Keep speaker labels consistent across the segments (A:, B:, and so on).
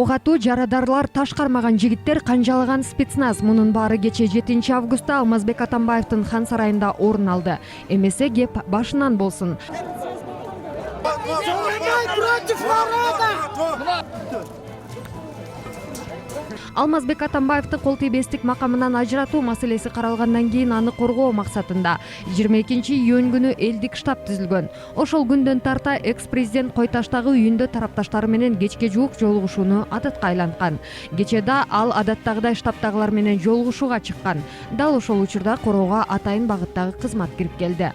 A: ок атуу, жарадарлар, таш кармаган жигиттер, канжалаган спецназ. Мунун баары кече 7 августта Алмазбек Атамбаевдин Хан сарайында орун алды. Эмесе кеп башынан болсун. Алмазбек Атамбаевди кол тийбестик макамынан ажыратуу маселеси каралгандан кийин аны коргоо максатында 22-июнь күнү элдик штаб түзүлгөн. Ошол күндөн тарта экс-президент Койташтагы үйүндө тарапташтары менен кечке жуук жолугушууну адатка айланткан. Кече да ал адаттагыдай штабтагылар менен жолугушууга чыккан. Дал ошол учурда короого атайын багыттагы кызмат кирип келди.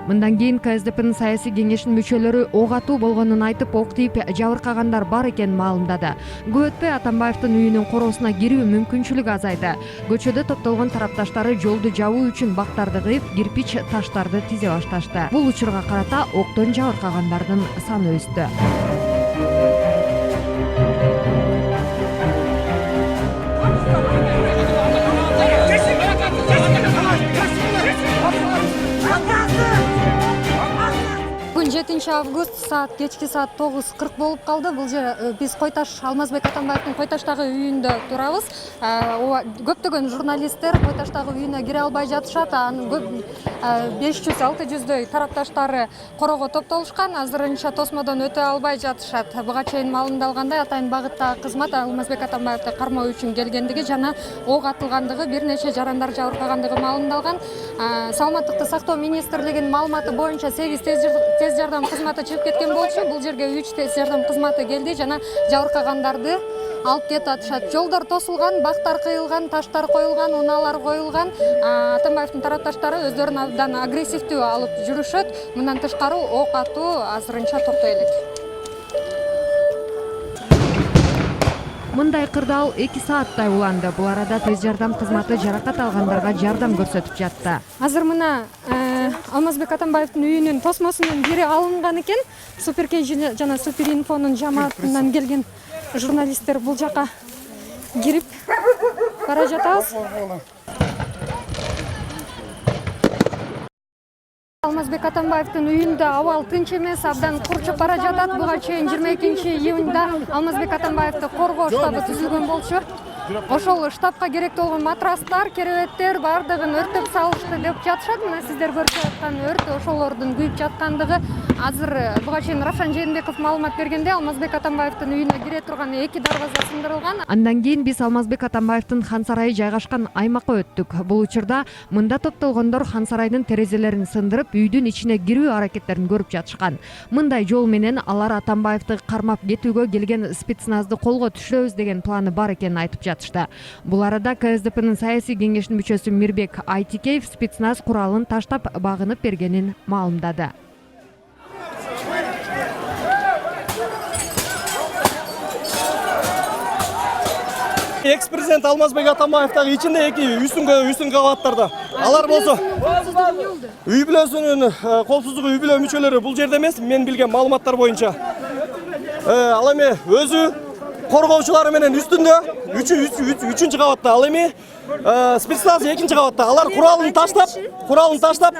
A: Мындан кийин КСДПнын саясий кеңешинин мүчөлөрү ок атуу болгонун айтып, ок тийип жабыркагандар бар экенин маалымдады. Көп өтпөй Атамбаевдин үйүнүн короосуна кирүү мүмкүнчүлүгү азайды. Көчөдө топтолгон тарапташтары жолду жабуу үчүн бактарды кыйып, кирпич таштарды тизе башташты. Бул учурга карата октон жабыркагандардын саны өстү. Бүгүн 7 август кечки саат 9:40 болуп калды. Бул же биз Койташ Алмазбек Атамбаевдин Койташтагы үйүндө турабыз. Көптөгөн журналисттер Койташтагы үйүнө кире албай жатышат. Анын 500-600дөй тарапташтары короого топтолушкан. Азырынча тосмодон өтө албай жатышат. Буга чейин маалымдалгандай, атайын багыттагы кызмат Алмазбек Атамбаевди кармоо үчүн келгендиги жана ок атылгандыгы, бир нече жарандар жабыркагандыгы маалымдалган. Саламаттыкты сактоо министрлигинин маалыматы боюнча 8 тез жардам кызматы чыгып кеткен болчу. Бул жерге 3 тез жардам кызматы келди жана жабыркагандарды алып кетип атышат. Жолдор тосулган, бактар кыйылган, таштар коюлган, унаалар коюлган. Атамбаевдин тарапташтары өздөрүн абдан агрессивдүү алып жүрүшөт. Мындан тышкары ок атуу азырынча токтой элек. Мындай кырдаал 2 сааттай уланды. Бул арада тез жардам кызматы жаракат алгандарга жардам көрсөтүп жатты. Азыр мына Алмазбек Атамбаевдин үйүнүн тосмосунун бири алынган экен. Суперкей жана Суперинфонун жамаатынан келген журналисттер бул жака кирип бара жатабыз. Алмазбек Атамбаевдин үйүндө абал тынч эмес, абдан курчуп бара жатат. Буга чейин 22-июньда Алмазбек Атамбаевди коргоо штабы түзүлгөн болчу. Ошол штабка керектүү болгон матрастар, керебеттер бардыгын өрттөп салышты деп жатышат. Мына сиздер көрүп жаткан өрт ошолордун күйүп жаткандыгы. Азыр буга чейин Равшан Жээнбеков маалымат бергенде, Алмазбек Атамбаевдин үйүнө кире турган 2 дарбаза сындырылган. Андан кийин биз Алмазбек Атамбаевдин Хан сарайы жайгашкан аймакка өттүк. Бул учурда мында топтолгондор Хан сарайдын терезелерин сындырып, үйдүн ичине кирүү аракеттерин көрүп жатышкан. Мындай жол менен алар Атамбаевди кармап кетүүгө келген спецназды колго түшүрөбүз деген планы бар экенин айтып жатышты. Бул арада КСДПнын саясий кеңешинин мүчөсү Мирбек Айтикеев спецназ куралын таштап багынып бергенин маалымдады.
B: Экс-президент Алмазбек Атамбаев дагы ичинде 2 үстүн кабаттарда. Алар болсо үй бүлөсүнүн коопсуздугу үй бүлө мүчөлөрү бул жерде эмес, мен билген маалыматтар боюнча. Ал эми өзү коргоочулары менен үстүндө 3-үчүнчү кабатта, ал эми спецназ 2-чи кабатта. Алар куралын таштап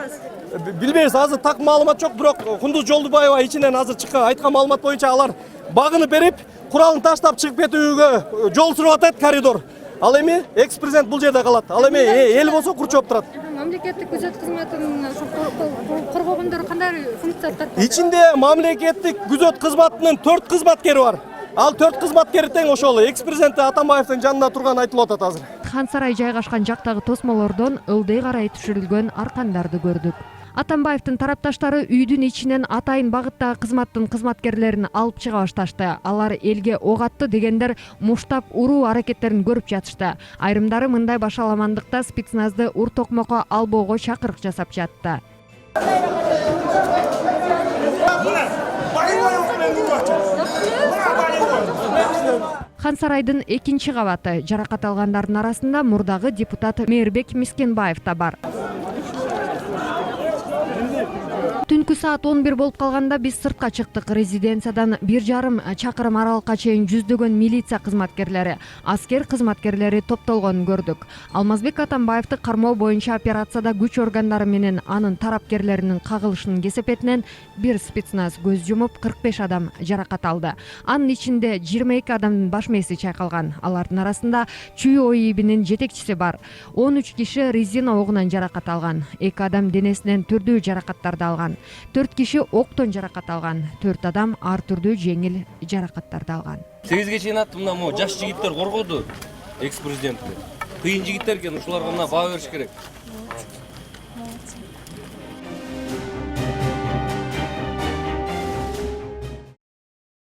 B: билбейбиз, азыр так маалымат жок, бирок Кундуз Жолдубаева ичинен азыр чыккан айткан маалымат боюнча алар багынып берип, куралын таштап чыгып кетүүгө жол сүрүп атат коридор. Ал эми экс-президент бул жерде калат. Ал эми эл болсо курчоп турат.
C: Мамлекеттик күзөт кызматынын коргогондору кандай функция аткарат?
B: Ичинде мамлекеттик күзөт кызматынын 4 кызматкери бар. Ал 4 кызматкери тең ошол экс-президент Атамбаевдин жанында турган айтылып атат азыр.
A: Хан сарай жайгашкан жактагы тосмолордон ылдый карай түшүрүлгөн аркандарды көрдүк. Атамбаевдин тарапташтары үйдүн ичинен атайын багыттагы кызматтын кызматкерлерин алып чыга башташты. Алар элге ок атты дегендер муштап уруу аракеттерин көрүп жатышты. Айрымдары мындай башаламандыкта спецназды ур токмокко албоого чакырык жасап жатты. Хан сарайдын 2-нчи кабаты. Жаракат алгандардын арасында мурдагы депутат Мээрбек Мискенбаев да бар. Түнкү саат 11 болуп калганда биз сыртка чыктык. Резиденциядан 1,5 чакырым аралыкка чейин жүздөгөн милиция кызматкерлери, аскер кызматкерлери топтолгонун көрдүк. Алмазбек Атамбаевди кармоо боюнча операцияда күч органдары менен анын тарапкерлеринин кагылышынын кесепетинен бир спецназ көз жумуп, 45 адам жаракат алды. Анын ичинде 22 адамдын баш мээси чайкалган. Алардын арасында чүй ОИБнин жетекчиси бар. 13 киши резина огунан жаракат алган. 2 адам денесинен түрдүү жаракаттарды алган. 4 киши октон жаракат алган. 4 адам ар түрдүү жеңил жаракаттарды алган.
D: 8ге чейин аттым, мына могу жаш жигиттер коргоду экс-президентти. Кыйын жигиттер экен, ушуларга мына баа бериш керек.